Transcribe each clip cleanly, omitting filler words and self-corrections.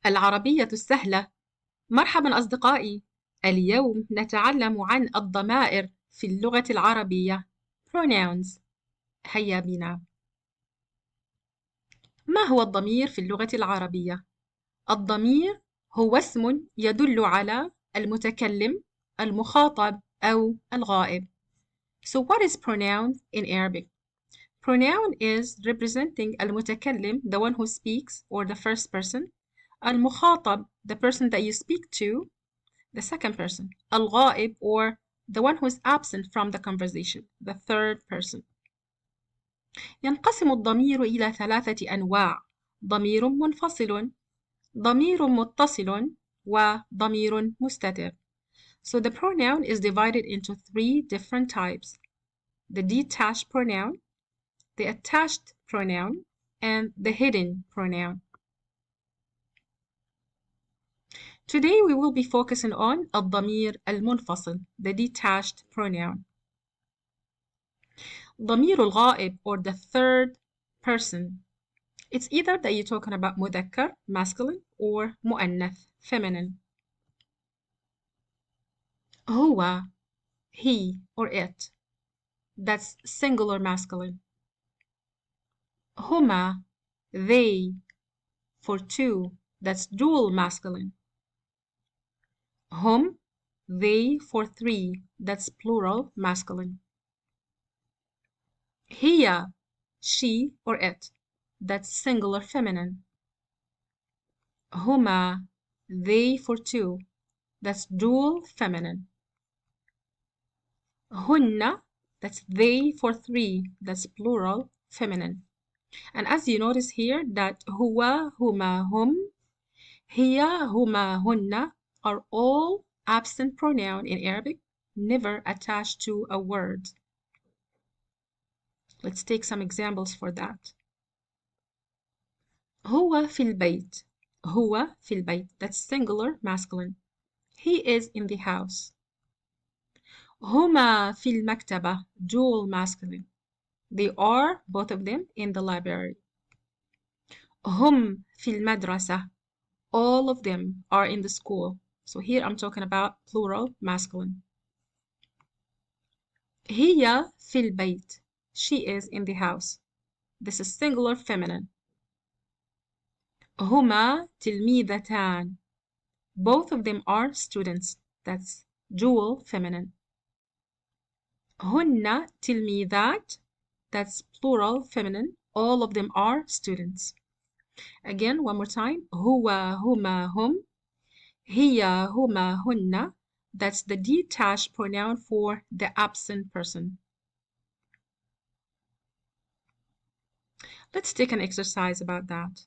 العربية السهلة. مرحبا أصدقائي. اليوم نتعلم عن الضمائر في اللغة العربية. Pronouns. هيا بنا. ما هو الضمير في اللغة العربية؟ الضمير هو اسم يدل على المتكلم، المخاطب أو الغائب. So what is pronoun in Arabic? Pronoun is representing المتكلم, the one who speaks or the first person. المخاطب, the person that you speak to, the second person. الغائب, or the one who is absent from the conversation, the third person. ينقسم الضمير إلى 3 أنواع: ضمير منفصل، ضمير متصل، وضمير مستتر. So the pronoun is divided into 3 different types: the detached pronoun, the attached pronoun, and the hidden pronoun. Today we will be focusing on الضمير المنفصل, the detached pronoun. ضمير الغائب, or the third person. It's either that you're talking about مذكر, masculine, or مؤنث, feminine. هو, he, or it. That's singular masculine. هما, they, for 2. That's dual masculine. هم, they, for 3. That's plural masculine. هي, she, or it. That's singular feminine. هما, they, for 2. That's dual feminine. هن, that's they, for 3. That's plural feminine. And as you notice here that هو, هما, هم, هي, هما, هن are all absent pronoun in Arabic, never attached to a word. Let's take some examples for that. هو في البيت. هو في البيت. That's singular masculine. He is in the house. هما في المكتبة. Dual masculine. They are, both of them, in the library. هم في المدرسة. All of them are in the school. So here I'm talking about plural masculine. هي في البيت. She is in the house. This is singular feminine. هما تلميذتان. Both of them are students. That's dual feminine. هن تلميذات. That's plural feminine. All of them are students. Again, one more time. هو, هما, هم. هي, هما, هن. That's the detached pronoun for the absent person. Let's take an exercise about that.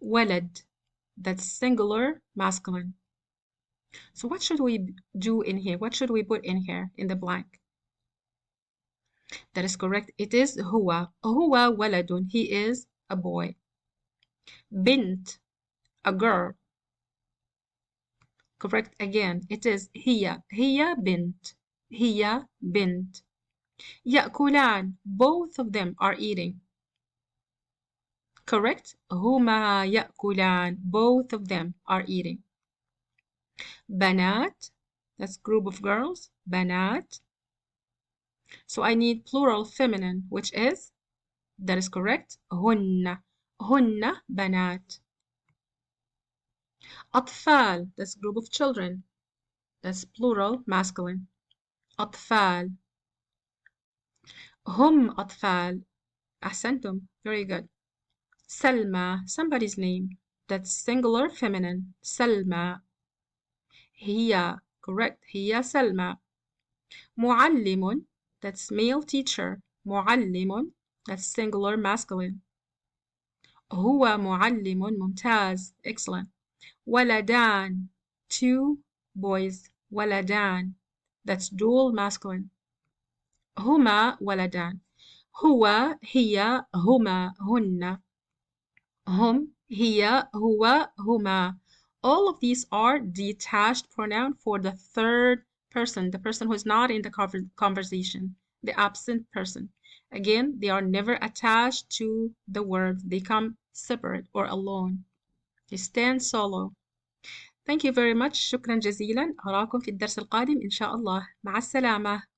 ولد. That's singular masculine. So what should we do in here? What should we put in here in the blank? That is correct. It is هو. هو ولد. He is a boy. بنت. A girl. Correct again. It is هي. هي بنت. هي بنت. يأكلان. Both of them are eating. Correct. هما يأكلان. Both of them are eating. بنات. That's group of girls. بنات. So I need plural feminine, which is, that is correct, هن. هن بنات. أطفال. That's group of children. That's plural masculine. أطفال. هم أطفال. أحسنتم. Very good. سلمى. Somebody's name. That's singular feminine. سلمى. هي. Correct. هي سلمى. معلم. That's male teacher. معلم. That's singular masculine. هو معلم ممتاز. Excellent. ولدان. 2 boys. ولدان. That's dual masculine. هما ولدان. هو هي هما هن. هم هي هو هما. All of these are detached pronoun for the third person, the person who is not in the conversation, the absent person. Again, they are never attached to the word. They come separate or alone. stand solo. Thank you very much. شكرا جزيلا. أراكم في الدرس القادم إن شاء الله. مع السلامة.